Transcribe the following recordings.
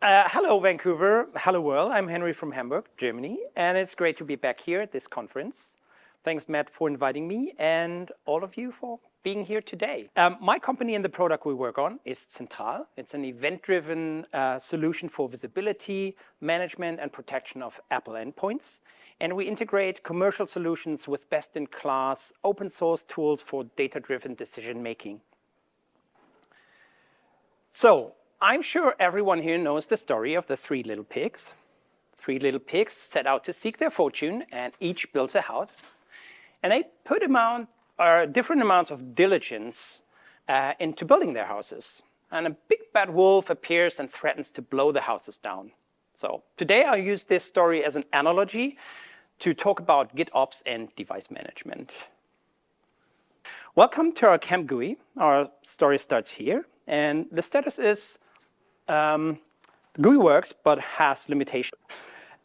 Hello, Vancouver. Hello, world. I'm Henry from Hamburg, Germany, and it's great to be back here at this conference. Thanks, Matt, for inviting me, and all of you for being here today. My company and the product we work on is Central. It's an event-driven solution for visibility, management, and protection of Apple endpoints. And we integrate commercial solutions with best-in-class open-source tools for data-driven decision-making. So, I'm sure everyone here knows the story of the three little pigs. Three little pigs set out to seek their fortune, and each builds a house. And they put different amounts of diligence into building their houses. And a big bad wolf appears and threatens to blow the houses down. So today I'll use this story as an analogy to talk about GitOps and device management. Welcome to our camp GUI. Our story starts here. And the status is the GUI works, but has limitations.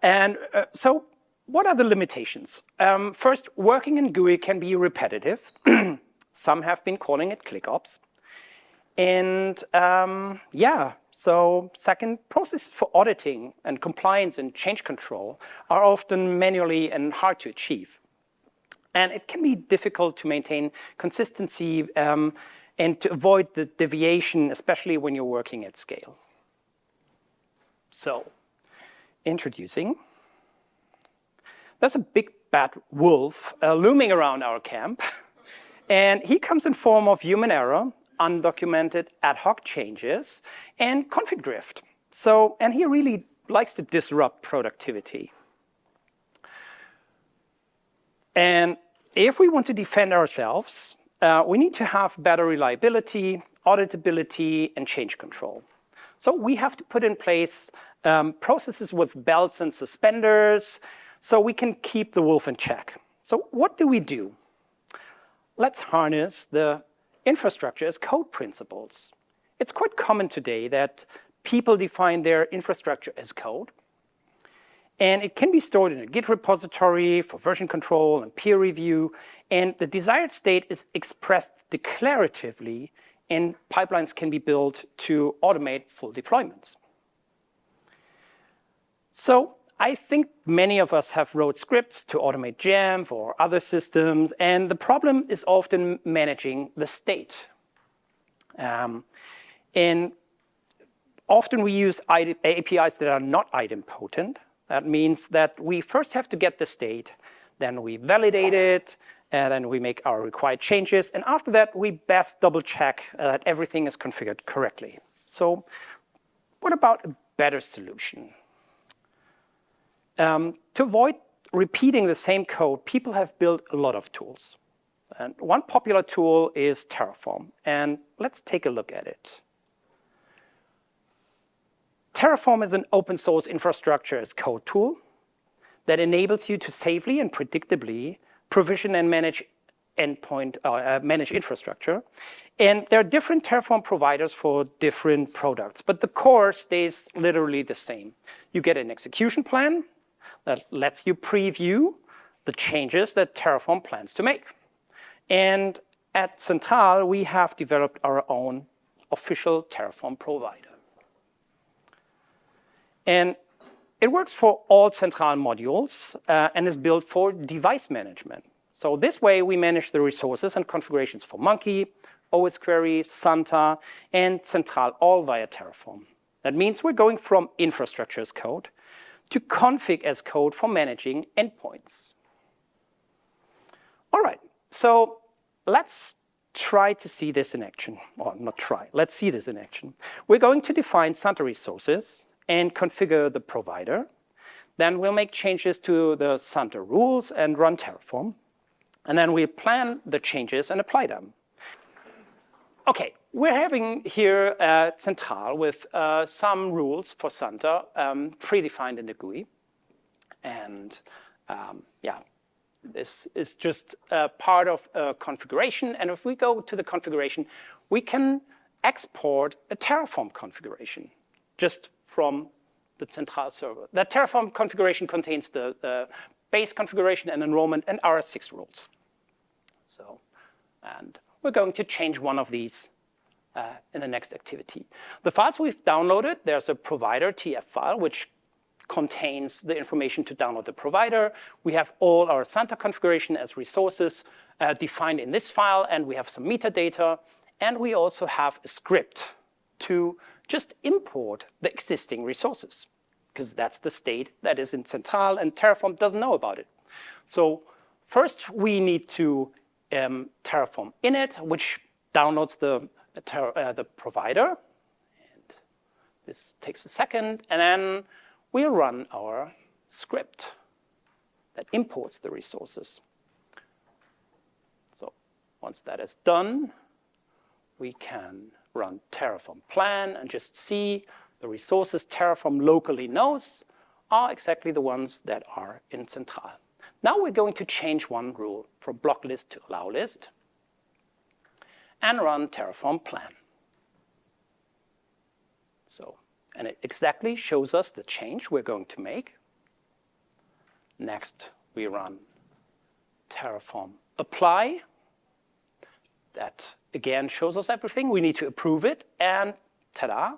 And so what are the limitations? First, working in GUI can be repetitive. Some have been calling it ClickOps. And so second, processes for auditing and compliance and change control are often manually and hard to achieve. And it can be difficult to maintain consistency and to avoid the deviation, especially when you're working at scale. So, introducing. There's a big bad wolf looming around our camp. And he comes in form of human error, undocumented ad hoc changes, and config drift. So, and he really likes to disrupt productivity. And if we want to defend ourselves, we need to have better reliability, auditability, and change control. So we have to put in place processes with belts and suspenders so we can keep the wolf in check. So what do? Let's harness the infrastructure as code principles. It's quite common today that people define their infrastructure as code. And it can be stored in a Git repository for version control and peer review. And the desired state is expressed declaratively, and pipelines can be built to automate full deployments. So I think many of us have wrote scripts to automate Jamf or other systems, and the problem is often managing the state. And often we use APIs that are not idempotent. That means that we first have to get the state, then we validate it, and then we make our required changes. And after that, we best double check that everything is configured correctly. So what about a better solution? To avoid repeating the same code, people have built a lot of tools. And one popular tool is Terraform. And let's take a look at it. Terraform is an open source infrastructure as code tool that enables you to safely and predictably provision and manage manage infrastructure. And there are different Terraform providers for different products, but the core stays literally the same. You get an execution plan that lets you preview the changes that Terraform plans to make. And at Central, we have developed our own official Terraform provider. And it works for all Central modules and is built for device management. So this way, we manage the resources and configurations for Monkey, OS Query, Santa, and Central all via Terraform. That means we're going from infrastructure as code to config as code for managing endpoints. All right, so let's try to see this in action. Or not try, let's see this in action. We're going to define Santa resources and configure the provider. Then we'll make changes to the Santa rules and run Terraform. And then we'll plan the changes and apply them. Okay, we're having here Central with some rules for Santa predefined in the GUI. And this is just part of a configuration. And if we go to the configuration, we can export a Terraform configuration just from the Central server. That Terraform configuration contains the base configuration and enrollment and RS6 rules. So, and we're going to change one of these in the next activity. The files we've downloaded, there's a provider TF file, which contains the information to download the provider. We have all our Santa configuration as resources defined in this file, and we have some metadata. And we also have a script to just import the existing resources, because that's the state that is in Central, and Terraform doesn't know about it. So first, we need to Terraform init, which downloads the provider. And this takes a second, and then we run our script that imports the resources. So once that is done, we can run Terraform plan and just see the resources Terraform locally knows are exactly the ones that are in Central. Now we're going to change one rule from block list to allow list and run Terraform plan. So, and it exactly shows us the change we're going to make. Next, we run Terraform apply. That again shows us everything. We need to approve it, and ta-da,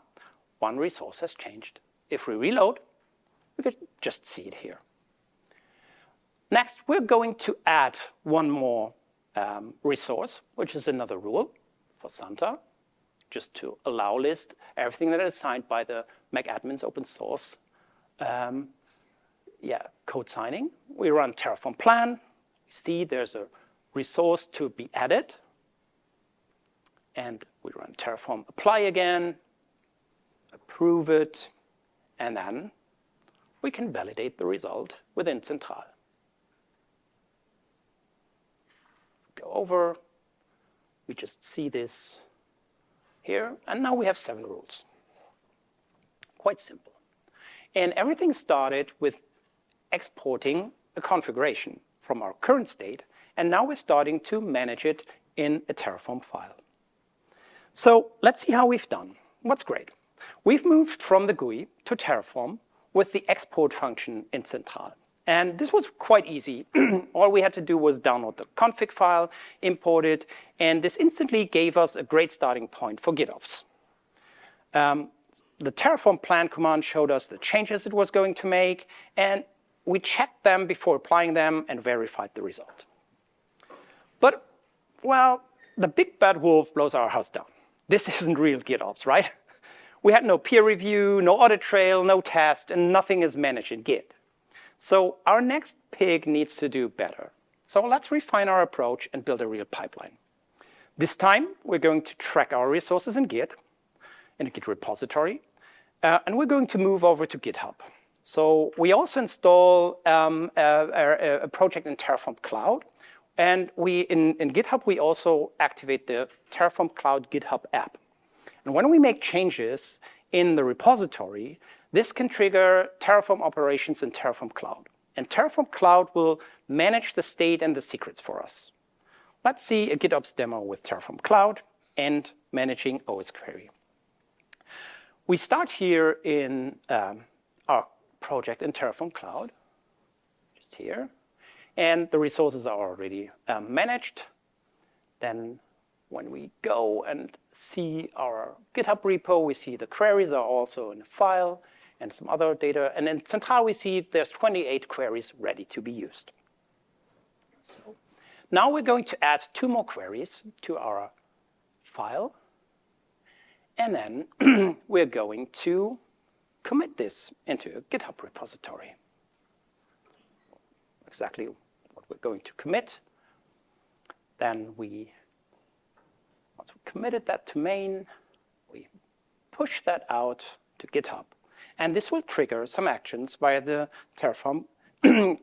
one resource has changed. If we reload, we could just see it here. Next, we're going to add one more resource, which is another rule for Santa, just to allow list everything that is signed by the MacAdmins open source code signing. We run Terraform plan. We see there's a resource to be added. And we run Terraform apply again, approve it, and then we can validate the result within Central. Go over, we just see this here, and now we have 7 rules. Quite simple. And everything started with exporting a configuration from our current state, and now we're starting to manage it in a Terraform file. So let's see how we've done. What's great? We've moved from the GUI to Terraform with the export function in Central. And this was quite easy. All we had to do was download the config file, import it, and this instantly gave us a great starting point for GitOps. The Terraform plan command showed us the changes it was going to make, and we checked them before applying them and verified the result. But, well, the big bad wolf blows our house down. This isn't real GitOps, right? We had no peer review, no audit trail, no test, and nothing is managed in Git. So our next pig needs to do better. So let's refine our approach and build a real pipeline. This time, we're going to track our resources in Git, in a Git repository, and we're going to move over to GitHub. So we also install a project in Terraform Cloud. And in GitHub, we also activate the Terraform Cloud GitHub app. And when we make changes in the repository, this can trigger Terraform operations in Terraform Cloud. And Terraform Cloud will manage the state and the secrets for us. Let's see a GitOps demo with Terraform Cloud and managing OS query. We start here in our project in Terraform Cloud, just here. And the resources are already managed. Then when we go and see our GitHub repo, we see the queries are also in a file and some other data. And in Central, we see there's 28 queries ready to be used. So now we're going to add 2 more queries to our file. And then we're going to commit this into a GitHub repository. Exactly what we're going to commit. Then once we committed that to main, we push that out to GitHub. And this will trigger some actions via the Terraform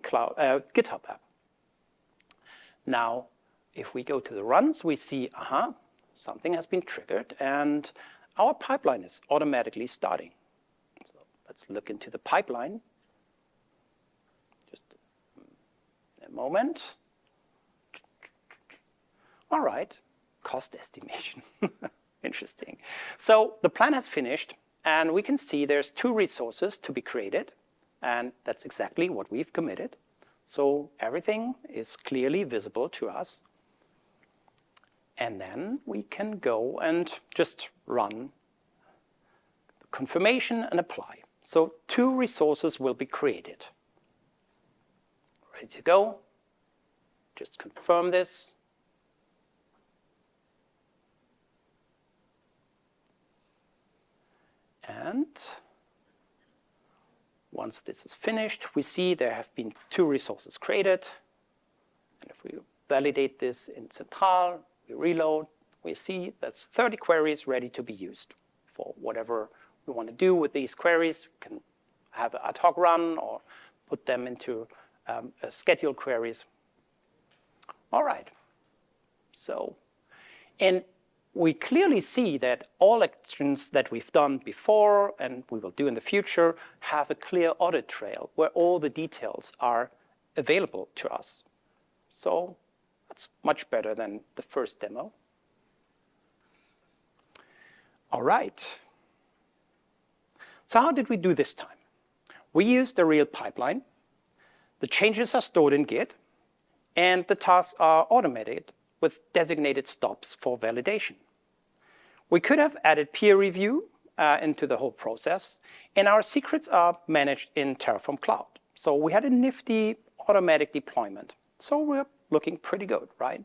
Cloud, GitHub app. Now, if we go to the runs, we see, something has been triggered, and our pipeline is automatically starting. So let's look into the pipeline. Just a moment. All right, cost estimation. Interesting. So the plan has finished, and we can see there's 2 resources to be created, and that's exactly what we've committed. So everything is clearly visible to us. And then we can go and just run the confirmation and apply. So 2 resources will be created. Ready to go. Just confirm this. And once this is finished, we see there have been 2 resources created. And if we validate this in Central, we reload, we see that's 30 queries ready to be used for whatever we want to do with these queries. We can have an ad hoc run or put them into scheduled queries. All right. So, and we clearly see that all actions that we've done before and we will do in the future have a clear audit trail where all the details are available to us. So that's much better than the first demo. All right. So how did we do this time? We used a real pipeline. The changes are stored in Git, and the tasks are automated with designated stops for validation. We could have added peer review into the whole process, and our secrets are managed in Terraform Cloud. So we had a nifty automatic deployment. So we're looking pretty good, right?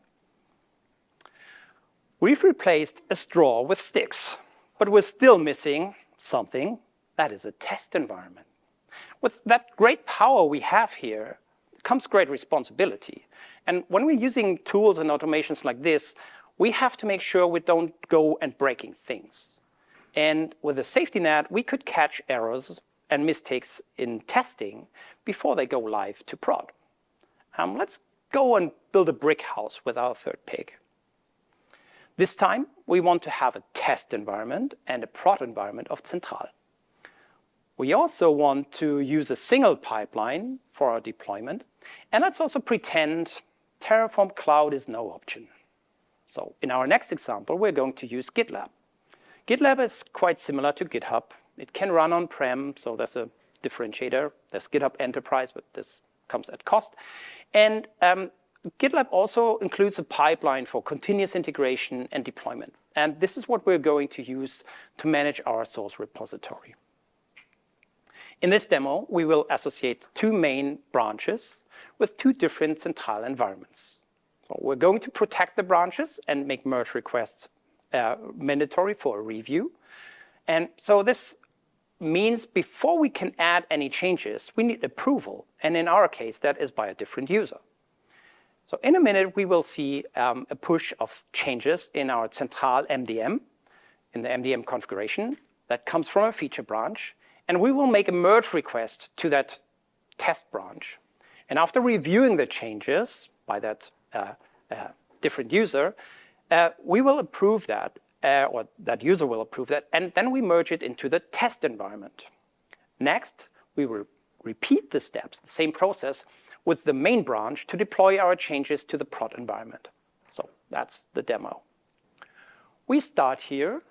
We've replaced a straw with sticks, but we're still missing something. That is a test environment. With that great power we have here comes great responsibility. And when we're using tools and automations like this, we have to make sure we don't go and breaking things. And with a safety net, we could catch errors and mistakes in testing before they go live to prod. Let's go and build a brick house with our third pig. This time, we want to have a test environment and a prod environment of Central. We also want to use a single pipeline for our deployment. And let's also pretend Terraform Cloud is no option. So in our next example, we're going to use Gitlab. Gitlab is quite similar to GitHub. It can run on-prem, so there's a differentiator. There's GitHub Enterprise, but this comes at cost. And GitLab also includes a pipeline for continuous integration and deployment. And this is what we're going to use to manage our source repository. In this demo, we will associate 2 main branches with 2 different Central environments. So we're going to protect the branches and make merge requests mandatory for a review. And so this means before we can add any changes, we need approval. And in our case, that is by a different user. So in a minute, we will see a push of changes in our Central MDM, in the MDM configuration that comes from a feature branch. And we will make a merge request to that test branch. And after reviewing the changes by that different user, we will approve that, or that user will approve that, and then we merge it into the test environment. Next, we will repeat the steps, the same process, with the main branch to deploy our changes to the prod environment. So that's the demo. We start here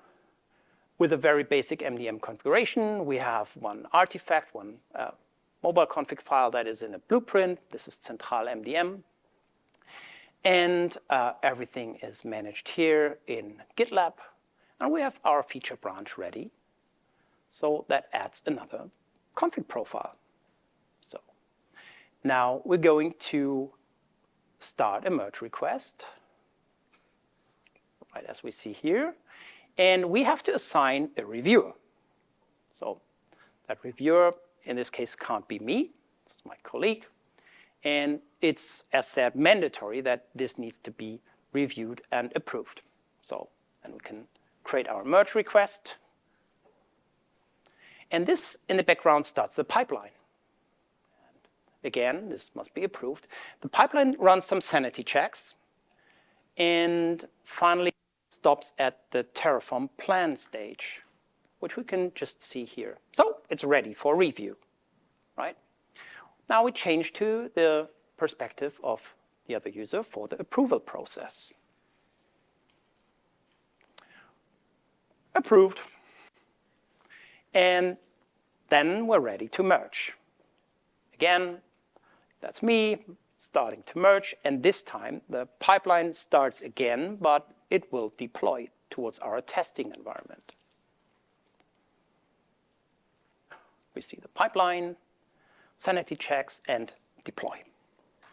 with a very basic MDM configuration. We have one artifact, one mobile config file that is in a blueprint. This is Central MDM. And everything is managed here in GitLab. And we have our feature branch ready. So that adds another config profile. So now we're going to start a merge request, right as we see here. And we have to assign a reviewer. So that reviewer, in this case, can't be me. This is my colleague. And it's, as said, mandatory that this needs to be reviewed and approved. So then we can create our merge request. And this, in the background, starts the pipeline. And again, this must be approved. The pipeline runs some sanity checks. And finally, stops at the Terraform plan stage, which we can just see here. So it's ready for review, right? Now we change to the perspective of the other user for the approval process. Approved. And then we're ready to merge. Again, that's me starting to merge. And this time, the pipeline starts again, but it will deploy towards our testing environment. We see the pipeline, sanity checks, and deploy,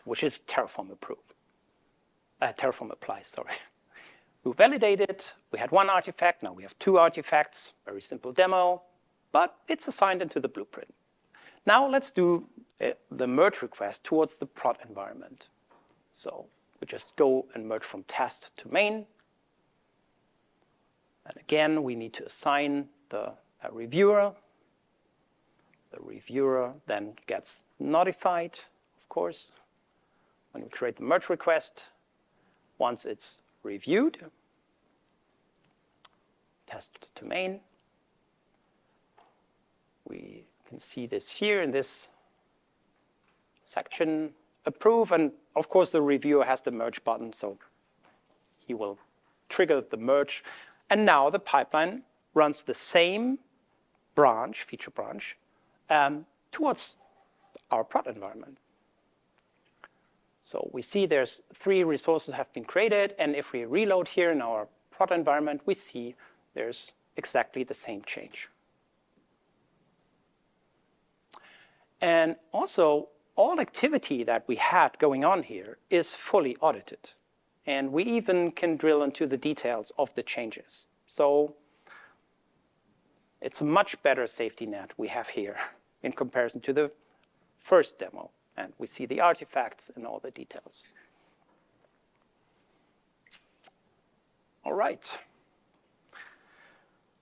which is Terraform approved. Terraform apply, sorry. We validated, we had one artifact, now we have two artifacts, very simple demo, but it's assigned into the blueprint. Now let's do the merge request towards the prod environment. So we just go and merge from test to main. And again, we need to assign the reviewer. The reviewer then gets notified, of course, when we create the merge request. Once it's reviewed, test to main. We can see this here in this section, approve, and of course the reviewer has the merge button, so he will trigger the merge. And now the pipeline runs the same branch, feature branch, towards our prod environment. So we see there's 3 resources have been created, and if we reload here in our prod environment, we see there's exactly the same change. And also, all activity that we had going on here is fully audited. And we even can drill into the details of the changes. So it's a much better safety net we have here in comparison to the first demo. And we see the artifacts and all the details. All right.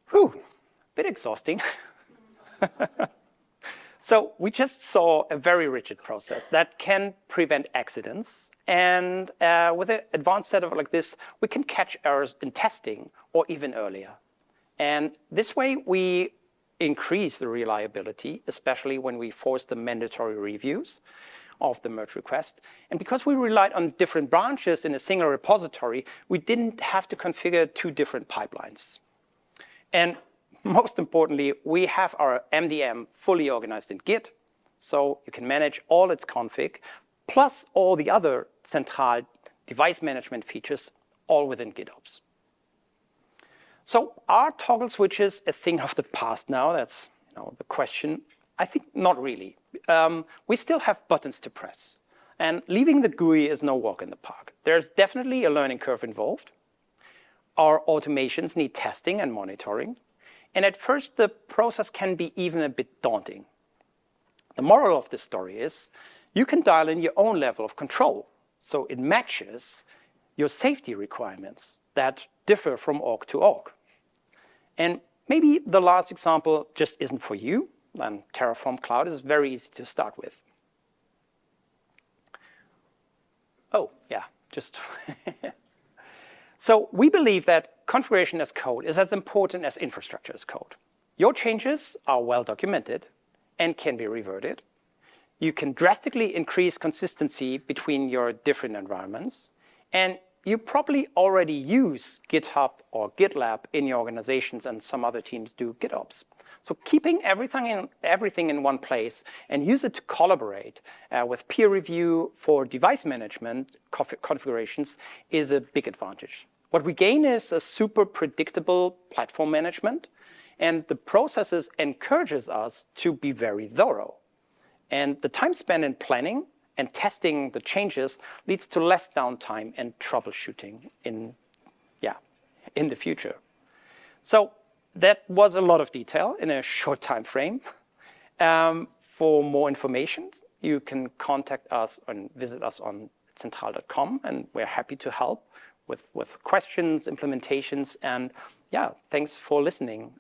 Whew, bit exhausting. So we just saw a very rigid process that can prevent accidents. And with an advanced setup like this, we can catch errors in testing or even earlier. And this way, we increase the reliability, especially when we force the mandatory reviews of the merge request. And because we relied on different branches in a single repository, we didn't have to configure 2 different pipelines. And most importantly, we have our MDM fully organized in Git, so you can manage all its config, plus all the other central device management features, all within GitOps. So are toggle switches a thing of the past now? That's the question. I think not really. We still have buttons to press, and leaving the GUI is no walk in the park. There's definitely a learning curve involved. Our automations need testing and monitoring. And at first, the process can be even a bit daunting. The moral of this story is you can dial in your own level of control, so it matches your safety requirements that differ from org to org. And maybe the last example just isn't for you, then Terraform Cloud is very easy to start with. Oh, yeah, just... So we believe that configuration as code is as important as infrastructure as code. Your changes are well documented and can be reverted. You can drastically increase consistency between your different environments. And you probably already use GitHub or Gitlab in your organizations, and some other teams do GitOps. So keeping everything in one place and use it to collaborate with peer review for device management configurations is a big advantage. What we gain is a super predictable platform management, and the processes encourages us to be very thorough. And the time spent in planning and testing the changes leads to less downtime and troubleshooting in the future. So that was a lot of detail in a short time frame. For more information, you can contact us and visit us on central.com, and we're happy to help with questions, implementations, and yeah, thanks for listening.